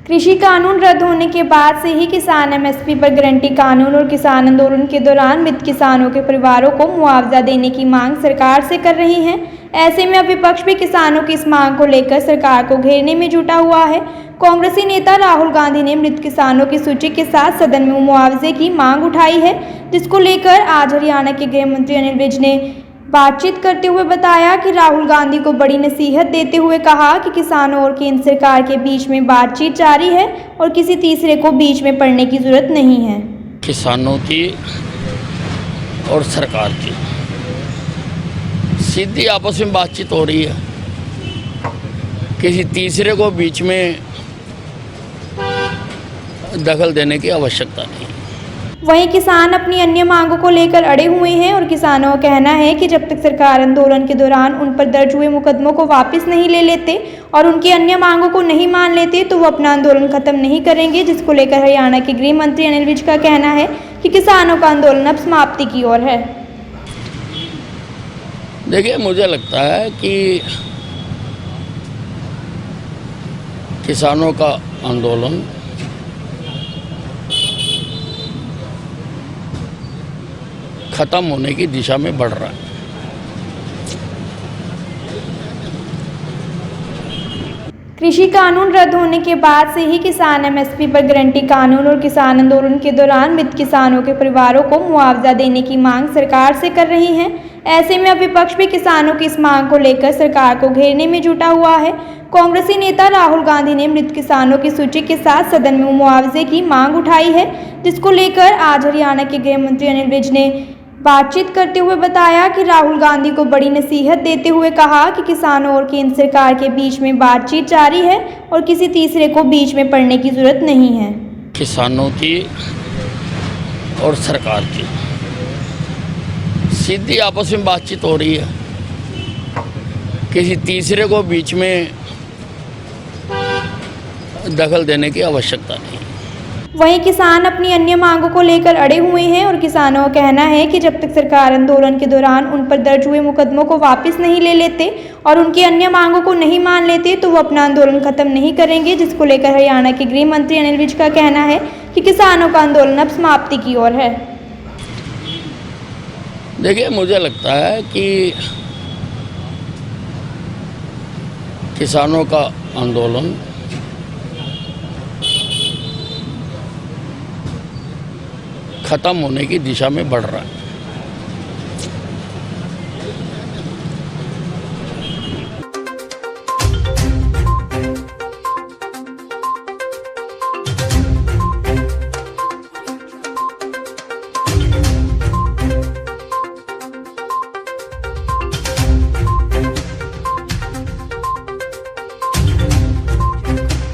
कृषि कानून रद्द होने के बाद से ही किसान एमएसपी पर गारंटी कानून और किसान आंदोलन के दौरान मृत किसानों के परिवारों को मुआवजा देने की मांग सरकार से कर रही हैं। ऐसे में अब विपक्ष भी किसानों की इस मांग को लेकर सरकार को घेरने में जुटा हुआ है। कांग्रेसी नेता राहुल गांधी ने मृत किसानों की सूची के साथ सदन में मुआवजे की मांग उठाई है, जिसको लेकर आज हरियाणा के गृह मंत्री अनिल विज ने बातचीत करते हुए बताया कि राहुल गांधी को बड़ी नसीहत देते हुए कहा कि किसानों और केंद्र सरकार के बीच में बातचीत जारी है और किसी तीसरे को बीच में पड़ने की जरूरत नहीं है। किसानों की और सरकार की सीधी आपस में बातचीत हो रही है, किसी तीसरे को बीच में दखल देने की आवश्यकता नहीं। वहीं किसान अपनी अन्य मांगों को लेकर अड़े हुए हैं और किसानों का कहना है कि जब तक सरकार आंदोलन के दौरान उन पर दर्ज हुए मुकदमों को वापस नहीं ले लेते और उनकी अन्य मांगों को नहीं मान लेते तो वो अपना आंदोलन खत्म नहीं करेंगे, जिसको लेकर हरियाणा के गृह मंत्री अनिल विज का कहना है कि किसानों का आंदोलन अब समाप्ति की ओर है। देखिए, मुझे लगता है कि किसानों का आंदोलन खत्म होने की दिशा में बढ़ रहा है। कृषि कानून रद्द होने के बाद से ही किसान एमएसपी पर गारंटी कानून और किसान आंदोलन के दौरान मृत किसानों के परिवारों को मुआवजा देने की मांग सरकार से कर रही हैं। ऐसे में अब विपक्ष भी किसानों की इस मांग को लेकर सरकार को घेरने में जुटा हुआ है। कांग्रेसी नेता राहुल गांधी ने मृत किसानों की सूची के साथ सदन में मुआवजे की मांग उठाई है, जिसको लेकर आज हरियाणा के गृह मंत्री अनिल विज ने बातचीत करते हुए बताया कि राहुल गांधी को बड़ी नसीहत देते हुए कहा कि किसानों और केंद्र सरकार के बीच में बातचीत जारी है और किसी तीसरे को बीच में पड़ने की जरूरत नहीं है। किसानों की और सरकार की सीधी आपस में बातचीत हो रही है, किसी तीसरे को बीच में दखल देने की आवश्यकता नहीं। वहीं किसान अपनी अन्य मांगों को लेकर अड़े हुए हैं और किसानों का कहना है कि जब तक सरकार आंदोलन के दौरान उन पर दर्ज हुए मुकदमों को वापस नहीं ले लेते और उनकी अन्य मांगों को नहीं मान लेते तो वो अपना आंदोलन खत्म नहीं करेंगे, जिसको लेकर हरियाणा के गृह मंत्री अनिल विज का कहना है कि किसानों का आंदोलन अब समाप्ति की ओर है। देखिए, मुझे लगता है कि किसानों का आंदोलन खत्म होने की दिशा में बढ़ रहा है।